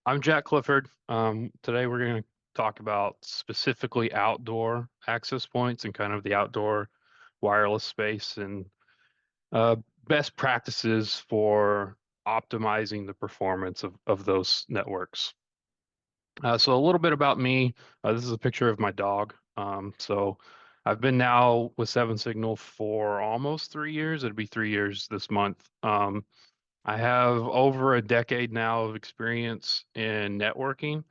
I'm Jack Clifford. Today we're going to talk about specifically outdoor access points and kind of the outdoor wireless space and uh, best practices for optimizing the performance of those networks. So a little bit about me. This is a picture of my dog. So I've been now with Seven Signal for almost 3 years. It'll be 3 years this month. I have over a decade now of experience in networking.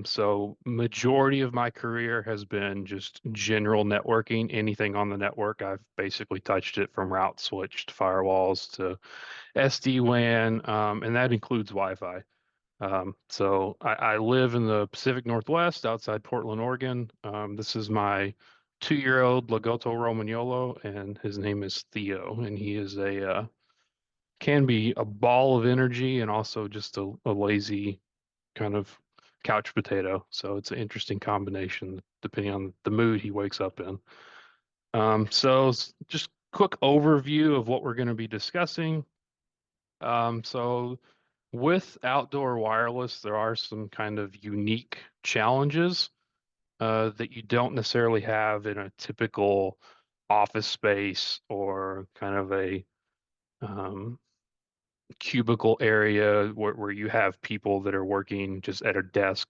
So majority of my career has been just general networking, anything on the network. I've basically touched it from route switch to firewalls to SD-WAN, and that includes Wi-Fi. So I live in the Pacific Northwest outside Portland, Oregon. This is my 2-year-old Lagotto Romagnolo, and his name is Theo, and he is can be a ball of energy and also just a lazy kind of couch potato. So it's an interesting combination depending on the mood he wakes up in. Just quick overview of what we're going to be discussing. So with outdoor wireless, there are some kind of unique challenges that you don't necessarily have in a typical office space or kind of a um, cubicle area where you have people that are working just at a desk,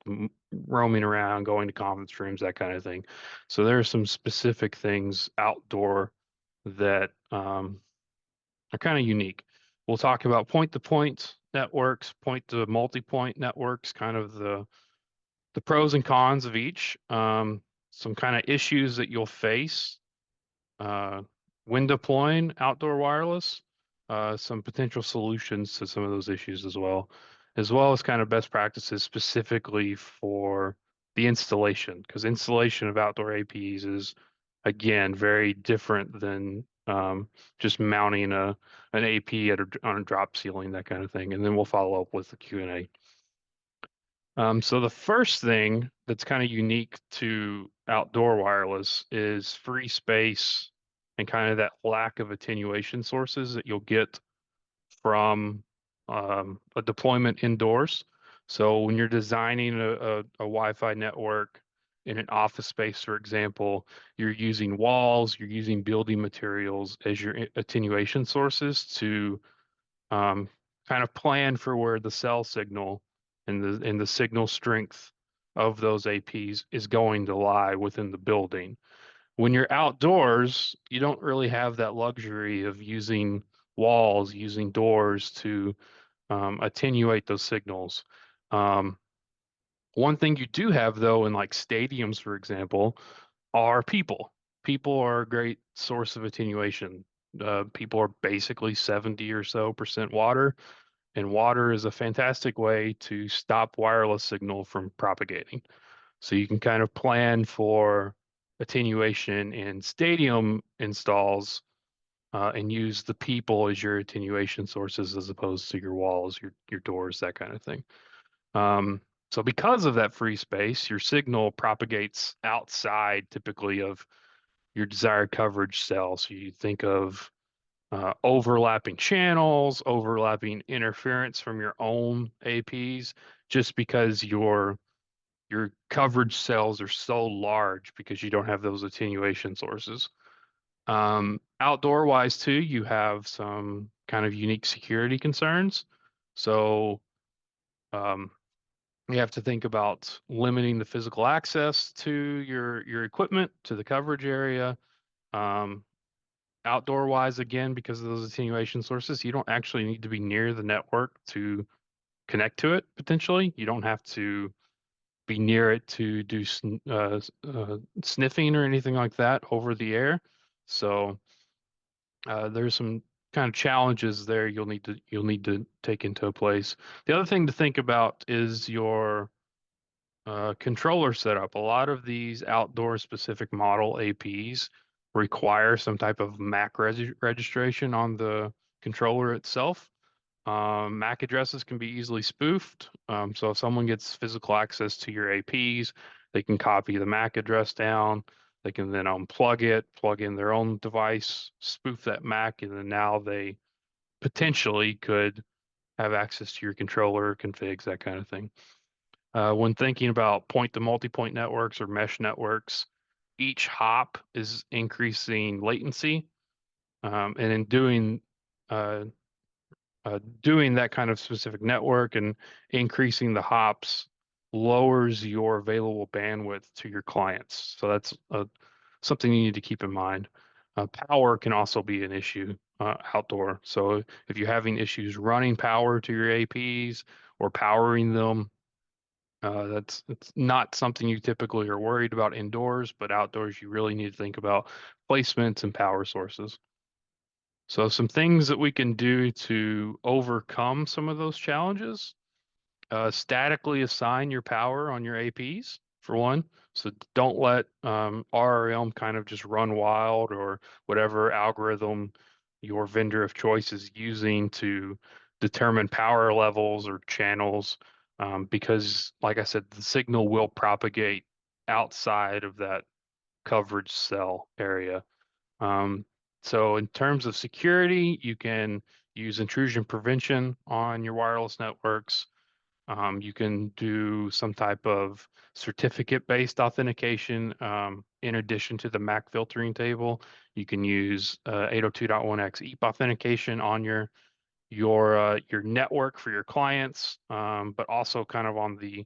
roaming around, going to conference rooms, that kind of thing. So there are some specific things outdoor that are kind of unique. We'll talk about point-to-point networks, point-to-multipoint networks, kind of the pros and cons of each, some kind of issues that you'll face uh, when deploying outdoor wireless, some potential solutions to some of those issues as well as kind of best practices specifically for the installation, because installation of outdoor APs is again very different than just mounting an AP on a drop ceiling, that kind of thing. And then we'll follow up with the Q&A. So the first thing that's kind of unique to outdoor wireless is free space and kind of that lack of attenuation sources that you'll get from a deployment indoors. So when you're designing a Wi-Fi network in an office space, for example, you're using walls, you're using building materials as your attenuation sources to um, kind of plan for where the cell signal and the signal strength of those APs is going to lie within the building. When you're outdoors, you don't really have that luxury of using walls, using doors to attenuate those signals. Um, One thing you do have, though, in like stadiums, for example, are people. People are a great source of attenuation. People are basically 70 or so percent water, and water is a fantastic way to stop wireless signal from propagating. So you can kind of plan for attenuation in stadium installs and use the people as your attenuation sources as opposed to your walls, your doors, that kind of thing. Um, so because of that free space, your signal propagates outside typically of your desired coverage cell. So you think of overlapping channels, overlapping interference from your own APs, just because your coverage cells are so large because you don't have those attenuation sources. Outdoor wise too, you have some kind of unique security concerns. So um, you have to think about limiting the physical access to your equipment to the coverage area. Um, Outdoor wise, again, because of those attenuation sources, you don't actually need to be near the network to connect to it potentially. You don't have to be near it to do sniffing or anything like that over the air. So there's some kind of challenges there you'll need to take into place. The other thing to think about is your controller setup. A lot of these outdoor specific model APs require some type of MAC registration on the controller itself. MAC addresses can be easily spoofed. So if someone gets physical access to your APs, they can copy the MAC address down. They can then unplug it, plug in their own device, spoof that MAC, and then now they potentially could have access to your controller, configs, that kind of thing. When thinking about point-to-multipoint networks or mesh networks, each hop is increasing latency, and in uh, doing that kind of specific network and increasing the hops lowers your available bandwidth to your clients. So that's something you need to keep in mind. Power can also be an issue outdoor. So if you're having issues running power to your APs or powering them, it's not something you typically are worried about indoors, but outdoors you really need to think about placements and power sources. So some things that we can do to overcome some of those challenges: statically assign your power on your APs for one. So don't let RRM kind of just run wild, or whatever algorithm your vendor of choice is using to determine power levels or channels, because like I said, the signal will propagate outside of that coverage cell area. Um, so in terms of security, you can use intrusion prevention on your wireless networks. You can do some type of certificate-based authentication. In addition to the MAC filtering table, you can use 802.1x EAP authentication on your network for your clients, but also kind of on the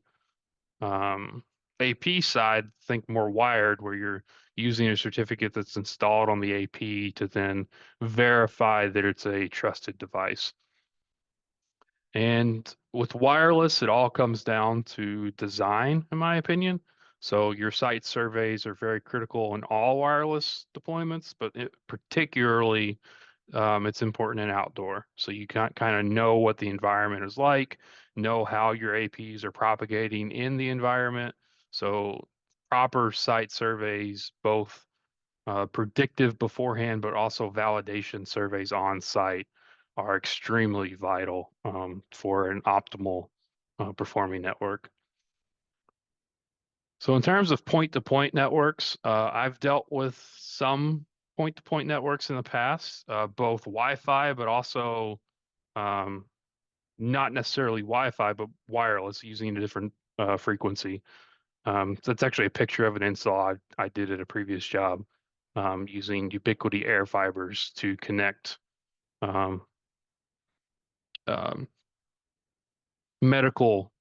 AP side, think more wired, where you're using a certificate that's installed on the AP to then verify that it's a trusted device. And with wireless, it all comes down to design, in my opinion. So your site surveys are very critical in all wireless deployments, but particularly it's important in outdoor. So you can kind of know what the environment is like, know how your APs are propagating in the environment. So proper site surveys, both predictive beforehand, but also validation surveys on site, are extremely vital for an optimal performing network. So in terms of point-to-point networks, I've dealt with some point-to-point networks in the past, both Wi-Fi, but also um, not necessarily Wi-Fi, but wireless, using a different frequency. So that's actually a picture of an install I did at a previous job, using Ubiquiti air fibers to connect um, um, medical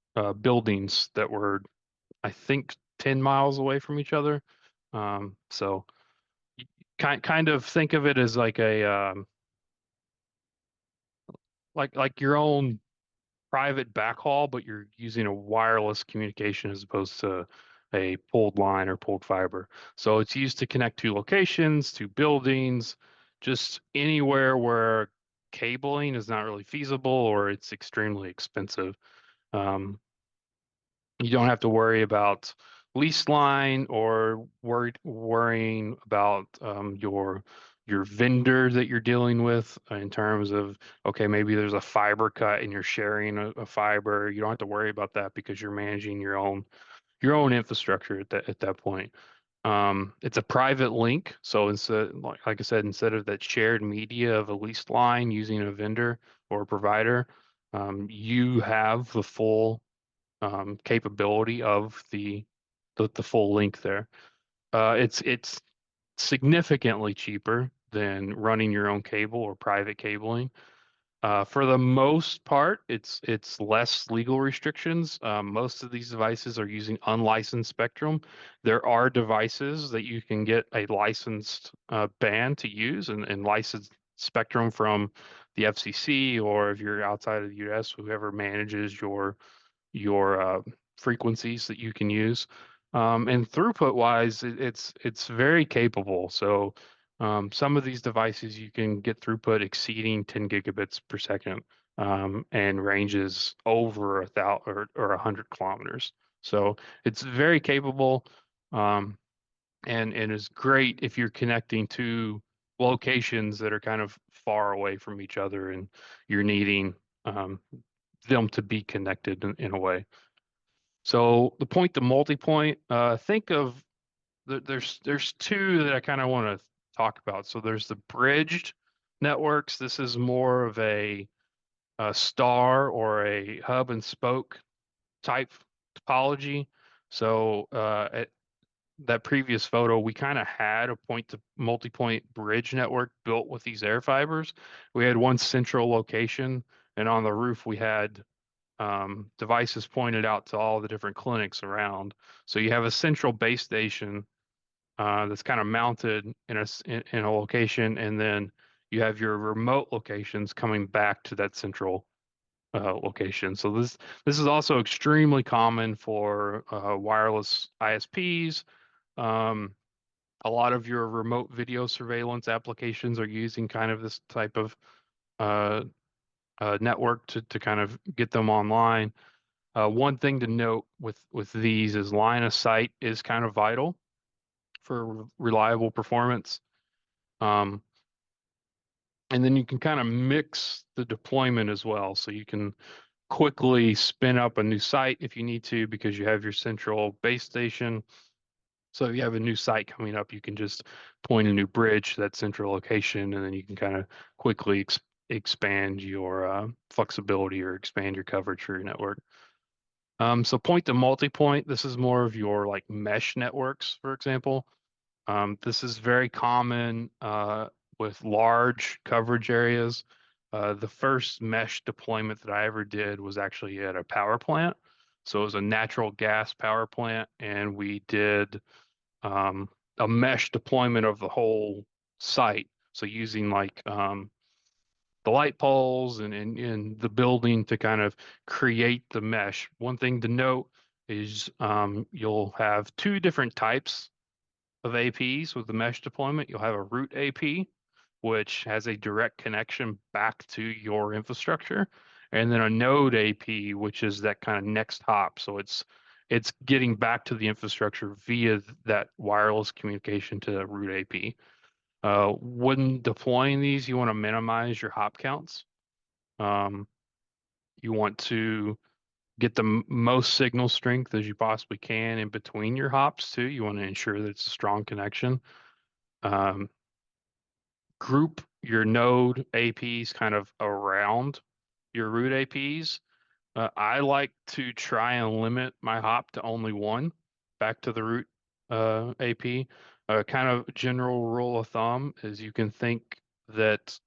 buildings that were, I think, 10 miles away from each other. So kind of think of it as like a like your own private backhaul, but you're using a wireless communication as opposed to a pulled line or pulled fiber. So it's used to connect to locations, to buildings, just anywhere where cabling is not really feasible or it's extremely expensive. You don't have to worry about lease line or worrying about your vendor that you're dealing with in terms of, okay, maybe there's a fiber cut and you're sharing a fiber. You don't have to worry about that because you're managing your own infrastructure at that point. It's a private link, so instead, like I said, instead of that shared media of a leased line using a vendor or a provider, you have the full capability of the full link there. It's significantly cheaper than running your own cable or private cabling. For the most part, it's less legal restrictions. Most of these devices are using unlicensed spectrum. There are devices that you can get a licensed band to use, and licensed spectrum from the FCC, or if you're outside of the US, whoever manages your frequencies that you can use. And throughput wise, it's very capable. So some of these devices you can get throughput exceeding 10 gigabits per second, and ranges over 1,000 or 100 kilometers. So it's very capable, and is great if you're connecting to locations that are kind of far away from each other and you're needing them to be connected in a way. So the point-to-multipoint, think of there's two that I kind of want to talk about. So there's the bridged networks. This is more of a a star or a hub and spoke type topology. So at that previous photo, we kind of had a point to multi-point bridge network built with these air fibers. We had one central location, and on the roof we had devices pointed out to all the different clinics around. So you have a central base station that's kind of mounted in a location, and then you have your remote locations coming back to that central location. So this is also extremely common for wireless ISPs. Um, a lot of your remote video surveillance applications are using kind of this type of uh, network to kind of get them online. One thing to note with these is line of sight is kind of vital for reliable performance. Um, and then you can kind of mix the deployment as well. So you can quickly spin up a new site if you need to because you have your central base station. So if you have a new site coming up, you can just point a new bridge to that central location, and then you can kind of quickly expand your flexibility or expand your coverage for your network. So point to multipoint, this is more of your like mesh networks, for example. This is very common with large coverage areas. The first mesh deployment that I ever did was actually at a power plant. So it was a natural gas power plant, and we did a mesh deployment of the whole site. So using like the light poles and the building to kind of create the mesh. One thing to note is you'll have two different types of APs with the mesh deployment. You'll have a root AP, which has a direct connection back to your infrastructure, and then a node AP, which is that kind of next hop. So it's getting back to the infrastructure via that wireless communication to the root AP. When deploying these, you want to minimize your hop counts. Um, you want to get the most signal strength as you possibly can in between your hops too. You want to ensure that it's a strong connection. Um, Group your node APs kind of around your root APs. I like to try and limit my hop to only one back to the root AP. Kind of general rule of thumb is you can think that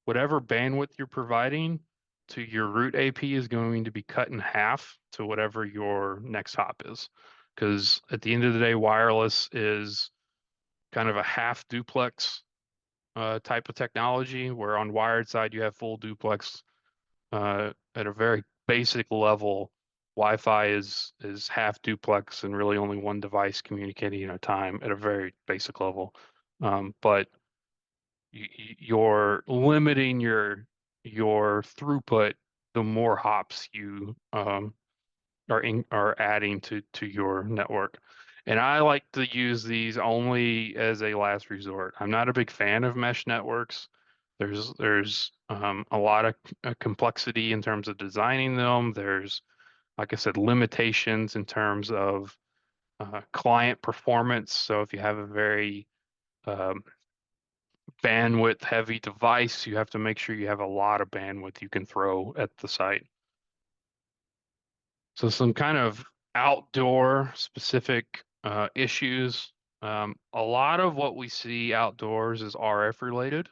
whatever bandwidth you're providing to your root AP is going to be cut in half to whatever your next hop is. Because at the end of the day, wireless is kind of a half duplex type of technology, where on wired side you have full duplex. At a very basic level, Wi-Fi is half duplex and really only one device communicating at a time at a very basic level. But you're limiting your throughput the more hops you are adding to your network. And I like to use these only as a last resort. I'm not a big fan of mesh networks. There's a lot of complexity in terms of designing them. There's, like I said, limitations in terms of client performance. So if you have a very um, bandwidth heavy device, you have to make sure you have a lot of bandwidth you can throw at the site. So some kind of outdoor specific issues. A lot of what we see outdoors is RF related.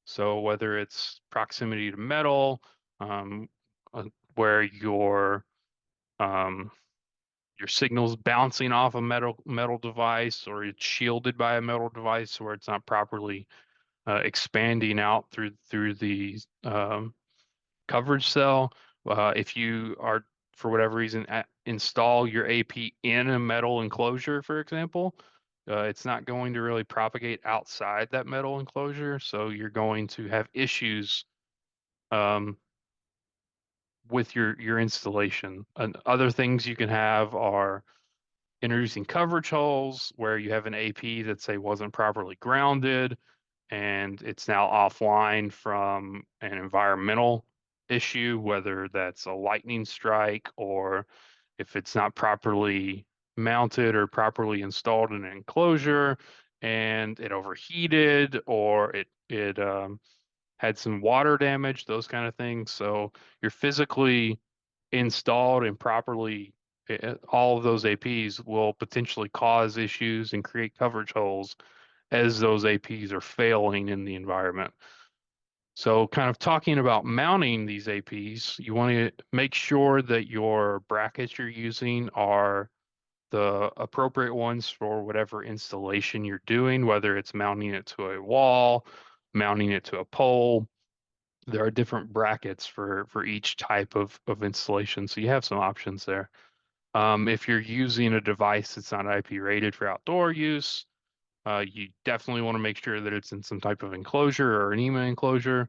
So whether it's proximity to metal, um, where um, your signal's bouncing off a metal device, or it's shielded by a metal device, where it's not properly expanding out through the coverage cell. If you are, for whatever reason, install your AP in a metal enclosure, for example, it's not going to really propagate outside that metal enclosure. So you're going to have issues um, with your installation. And other things you can have are introducing coverage holes where you have an AP that, say, wasn't properly grounded and it's now offline from an environmental issue, whether that's a lightning strike or if it's not properly mounted or properly installed in an enclosure and it overheated or it had some water damage, those kind of things. So you're physically installed and properly, all of those APs will potentially cause issues and create coverage holes as those APs are failing in the environment. So kind of talking about mounting these APs, you want to make sure that your brackets you're using are the appropriate ones for whatever installation you're doing, whether it's mounting it to a wall, mounting it to a pole. There are different brackets for each type of installation, so you have some options there. If you're using a device that's not IP rated for outdoor use, you definitely want to make sure that it's in some type of enclosure or an EMA enclosure.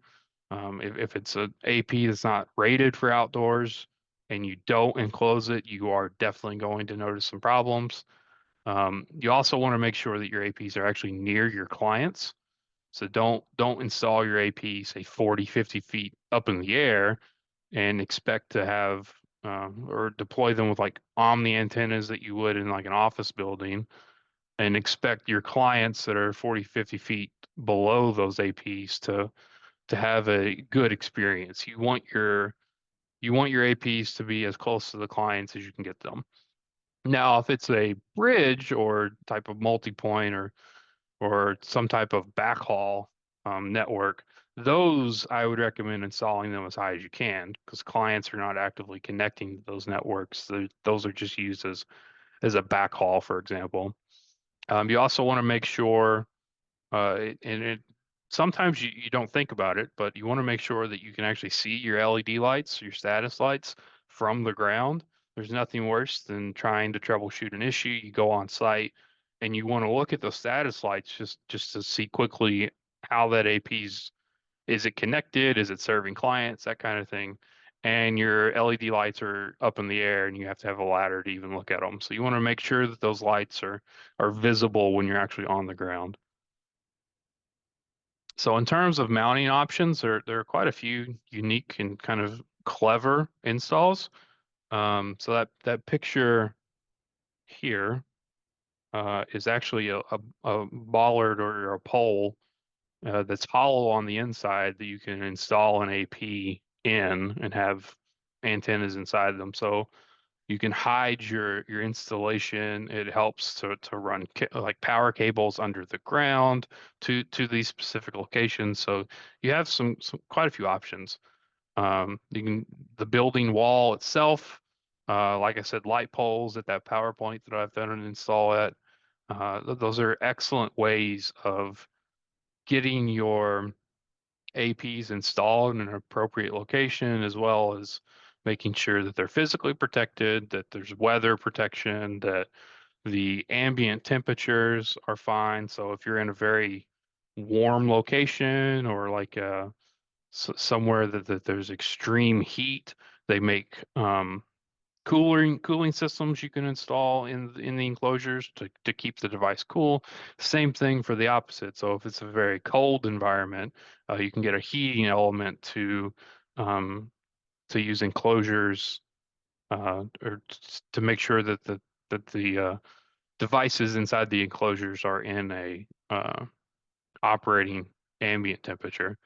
If it's an AP that's not rated for outdoors and you don't enclose it, you are definitely going to notice some problems. You also want to make sure that your APs are actually near your clients. So don't install your AP, say 40, 50 feet up in the air and expect to have or deploy them with like Omni antennas that you would in like an office building and expect your clients that are 40, 50 feet below those APs to have a good experience. You want your APs to be as close to the clients as you can get them. Now, if it's a bridge or type of multi-point or some type of backhaul network, those I would recommend installing them as high as you can because clients are not actively connecting to those networks. Those are just used as a backhaul, for example. You also want to make sure, and it sometimes you don't think about it, but you want to make sure that you can actually see your LED lights, your status lights from the ground. There's nothing worse than trying to troubleshoot an issue. You go on site and you want to look at the status lights just to see quickly how that AP's is it connected, is it serving clients, that kind of thing. And your LED lights are up in the air and you have to have a ladder to even look at them. So you want to make sure that those lights are visible when you're actually on the ground. So in terms of mounting options, there are quite a few unique and kind of clever installs. So that picture here is actually a bollard or a pole that's hollow on the inside that you can install an AP in and have antennas inside them. So you can hide your installation. It helps to run like power cables under the ground to these specific locations. So you have some quite a few options. You can the building wall itself, like I said, light poles at that power point that I've done an install at. Those are excellent ways of getting your APs installed in an appropriate location, as well as making sure that they're physically protected, that there's weather protection, that the ambient temperatures are fine. So if you're in a very warm location or like somewhere that there's extreme heat, they make cooling systems you can install in the enclosures to keep the device cool. Same thing for the opposite. So if it's a very cold environment, you can get a heating element um, to use enclosures to make sure that the devices inside the enclosures are in a operating ambient temperature.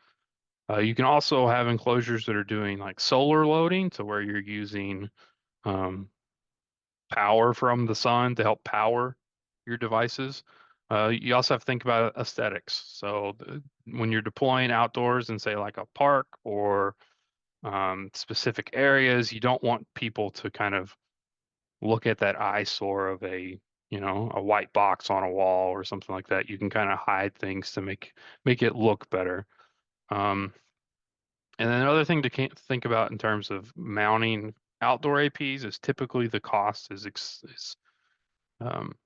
You can also have enclosures that are doing like solar loading, to where you're using um, power from the sun to help power your devices. You also have to think about aesthetics. So when you're deploying outdoors in, say, like a park or specific areas, you don't want people to kind of look at that eyesore of a white box on a wall or something like that. You can kind of hide things to make it look better. Um, and then another thing to think about in terms of mounting outdoor APs is typically the cost is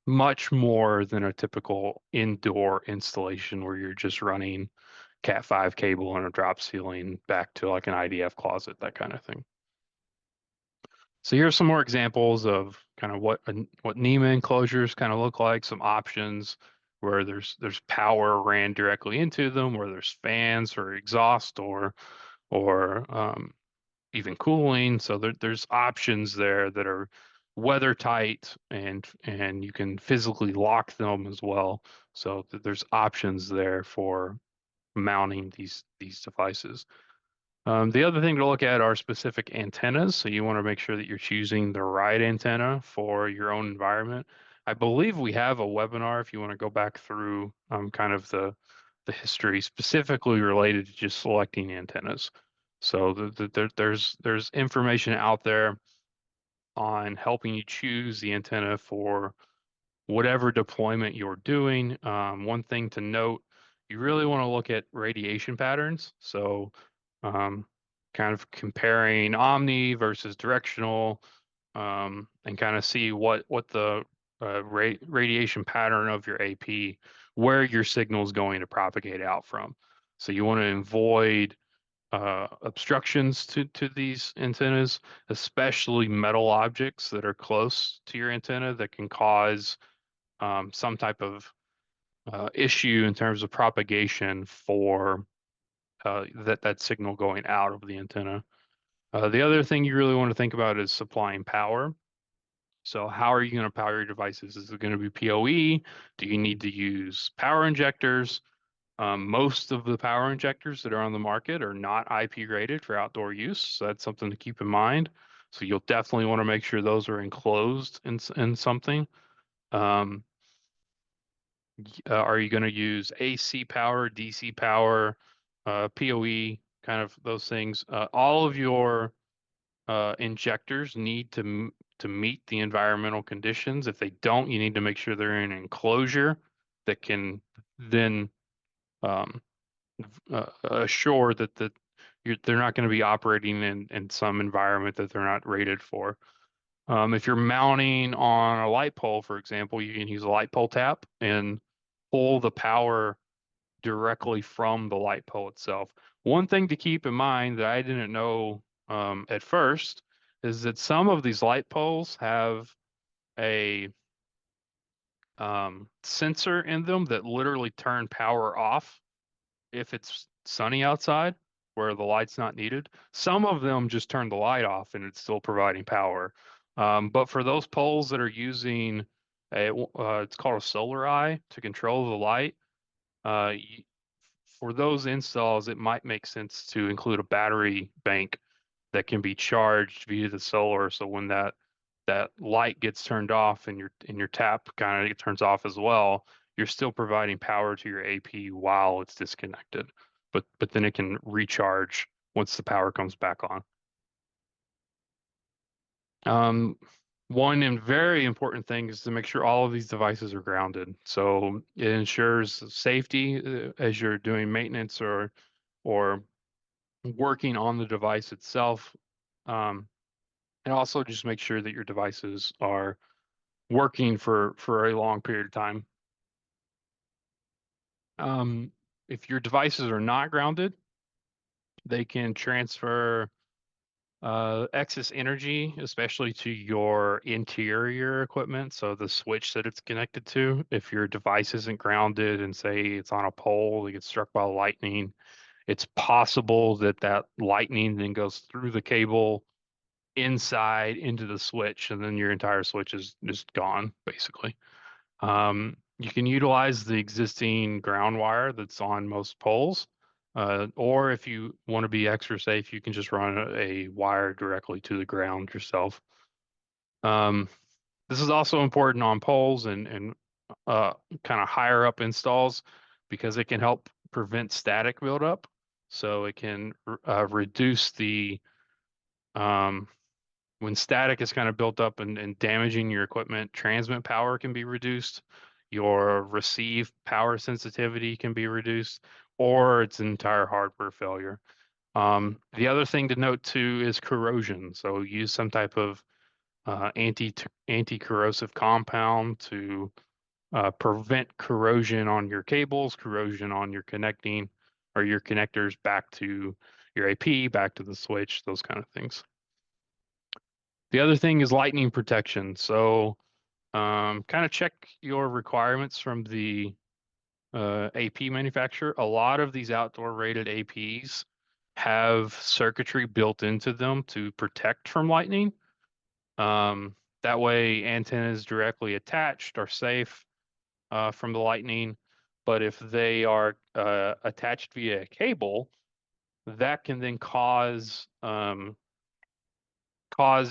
much more than a typical indoor installation where you're just running Cat5 cable and a drop ceiling back to like an IDF closet, that kind of thing. So here's some more examples of kind of what NEMA enclosures kind of look like, some options where there's power ran directly into them, where there's fans or exhaust or even cooling. So there's options there that are weather tight and you can physically lock them as well. So there's options there mounting these devices. The other thing to look at are specific antennas. So you want to make sure that you're choosing the right antenna for your own environment. I believe we have a webinar if you want to go back through kind of the history specifically related to just selecting antennas. So there's information out there on helping you choose the antenna for whatever deployment you're doing. One thing to note, you really want to look at radiation patterns. So, kind of comparing omni versus directional, and kind of see what the radiation pattern of your AP, where your signal is going to propagate out from. So you want to avoid obstructions to these antennas, especially metal objects that are close to your antenna that can cause some type of issue in terms of propagation for that signal going out of the antenna. The other thing you really want to think about is supplying power. So how are you going to power your devices? Is it going to be PoE? Do you need to use power injectors? Most of the power injectors that are on the market are not IP rated for outdoor use, so that's something to keep in mind. So you'll definitely want to make sure those are enclosed in something. Um, are you going to use AC power, DC power, PoE, kind of those things? All of your injectors need to meet the environmental conditions. If they don't, you need to make sure they're in an enclosure that can then um, assure that they're not going to be operating in some environment that they're not rated for. If you're mounting on a light pole, for example, you can use a light pole tap and pull the power directly from the light pole itself. One thing to keep in mind that I didn't know at first is that some of these light poles have a sensor in them that literally turn power off if it's sunny outside where the light's not needed. Some of them just turn the light off and it's still providing power. But for those poles that are using it's called a solar eye to control the light, uh, for those installs, it might make sense to include a battery bank that can be charged via the solar. So when that light gets turned off and your tap kind of turns off as well, you're still providing power to your AP while it's disconnected. But then it can recharge once the power comes back on. Um, One and very important thing is to make sure all of these devices are grounded. So it ensures safety as you're doing maintenance or working on the device itself. Um, and also just make sure that your devices are working for a long period of time. Um, if your devices are not grounded, they can transfer excess energy, especially to your interior equipment. So the switch that it's connected to, if your device isn't grounded and say it's on a pole, it gets struck by lightning, it's possible that that lightning then goes through the cable inside into the switch, and then your entire switch is just gone, basically. You can utilize the existing ground wire that's on most poles, or if you want to be extra safe, you can just run a wire directly to the ground yourself. Um, this is also important on poles and kind of higher up installs because it can help prevent static buildup. So it can reduce the when static is kind of built up and damaging your equipment, transmit power can be reduced, your receive power sensitivity can be reduced, or it's entire hardware failure. The other thing to note too is corrosion. So use some type of anti-corrosive compound to prevent corrosion on your cables, corrosion on your connecting or your connectors back to your AP, back to the switch, those kind of things. The other thing is lightning protection. So kind of check your requirements from the AP manufacturer. A lot of these outdoor rated APs have circuitry built into them to protect from lightning. That way antennas directly attached are safe from the lightning. But if they are attached via a cable, that can then cause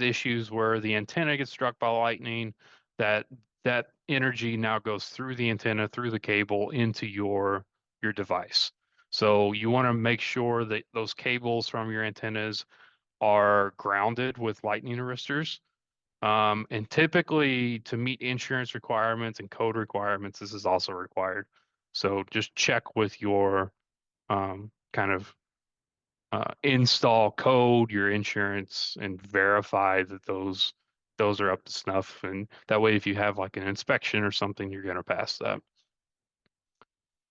issues where the antenna gets struck by lightning, that that energy now goes through the antenna, through the cable into your device. So you want to make sure that those cables from your antennas are grounded with lightning arresters. And typically to meet insurance requirements and code requirements, this is also required. So just check with your kind of install code, your insurance, and verify that those are up to snuff. And that way, if you have like an inspection or something, you're going to pass that.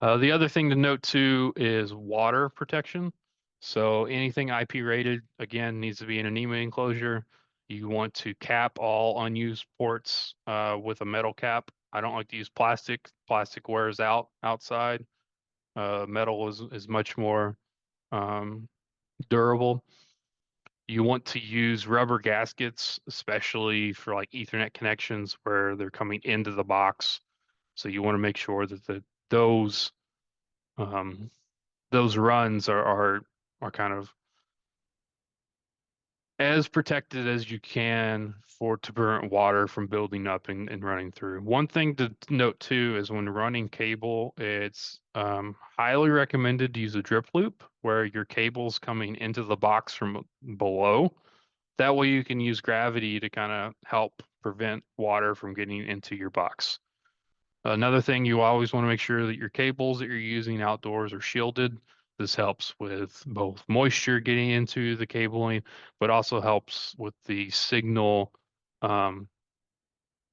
The other thing to note too is water protection. So anything IP rated, again, needs to be in an EMA enclosure. You want to cap all unused ports with a metal cap. I don't like to use plastic. Plastic wears out outside. Metal is much more um, durable. You want to use rubber gaskets, especially for like Ethernet connections where they're coming into the box. So you want to make sure that those um, those runs are kind of as protected as you can for to prevent water from building up and running through. One thing to note too is when running cable, it's highly recommended to use a drip loop where your cable's coming into the box from below. That way you can use gravity to kind of help prevent water from getting into your box. Another thing, you always want to make sure that your cables that you're using outdoors are shielded. This helps with both moisture getting into the cabling, but also helps with the signal um,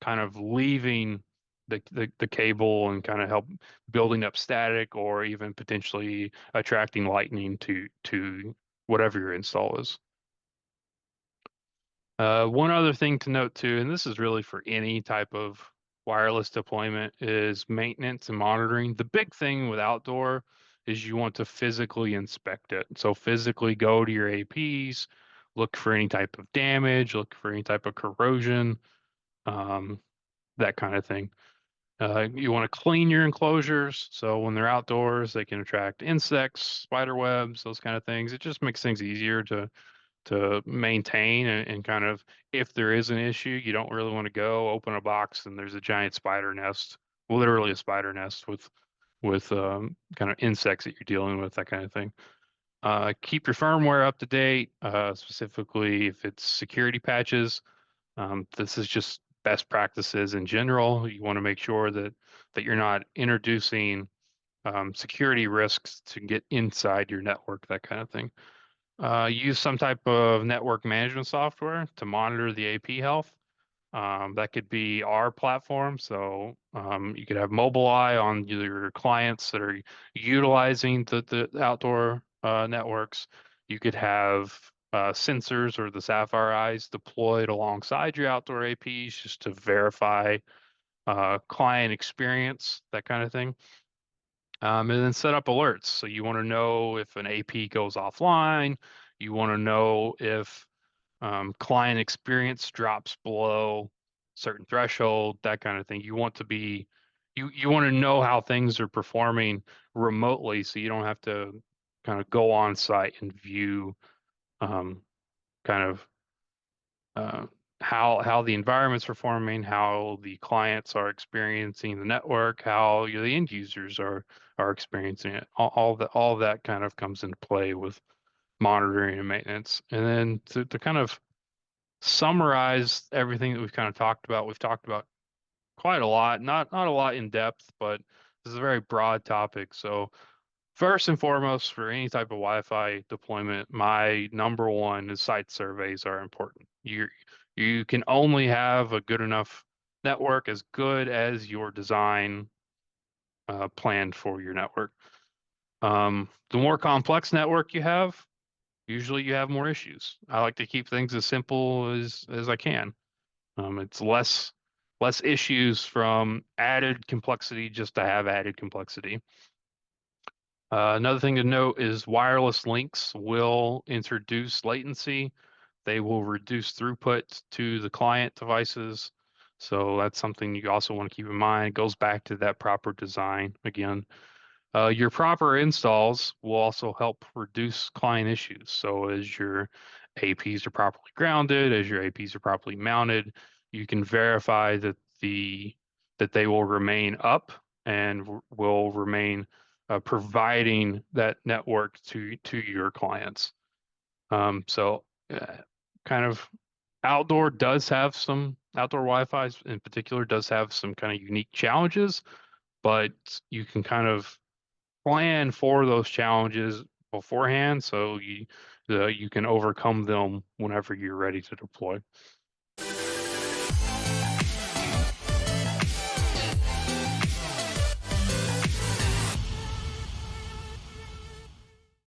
kind of leaving the cable and kind of help building up static or even potentially attracting lightning to whatever your install is. One other thing to note too, and this is really for any type of wireless deployment, is maintenance and monitoring. The big thing with outdoor is you want to physically inspect it. So physically go to your APs, look for any type of damage, look for any type of corrosion, um, that kind of thing. You want to clean your enclosures. So when they're outdoors, they can attract insects, spider webs, those kind of things. It just makes things easier to maintain and kind of if there is an issue, you don't really want to go open a box and there's a giant spider nest, literally a spider nest with kind of insects that you're dealing with, that kind of thing. Keep your firmware up to date, specifically if it's security patches. This is just best practices in general. You want to make sure that you're not introducing security risks to get inside your network, that kind of thing. Use some type of network management software to monitor the AP health. That could be our platform. So you could have Mobileye on your clients that are utilizing the outdoor networks. You could have sensors or the Sapphire eyes deployed alongside your outdoor APs just to verify client experience, that kind of thing. And then set up alerts. So you want to know if an AP goes offline. You want to know if client experience drops below certain threshold, that kind of thing. You want to know how things are performing remotely, so you don't have to kind of go on site and view um, kind of uh, how the environment's performing, how the clients are experiencing the network, how the end users are experiencing it. All that kind of comes into play with monitoring and maintenance. And then to kind of summarize everything that we've kind of talked about, we've talked about quite a lot, not a lot in depth, but this is a very broad topic. So first and foremost, for any type of Wi-Fi deployment, my number one is site surveys are important. You can only have a good enough network as good as your design planned for your network. The more complex network you have, usually you have more issues. I like to keep things as simple as I can. It's less issues from added complexity just to have added complexity. Another thing to note is wireless links will introduce latency. They will reduce throughput to the client devices. So that's something you also want to keep in mind. It goes back to that proper design again. Your proper installs will also help reduce client issues. So as your APs are properly grounded, as your APs are properly mounted, you can verify that they will remain up and will remain providing that network to your clients. So kind of outdoor Wi-Fi in particular does have some kind of unique challenges, but you can kind of plan for those challenges beforehand so you can overcome them whenever you're ready to deploy.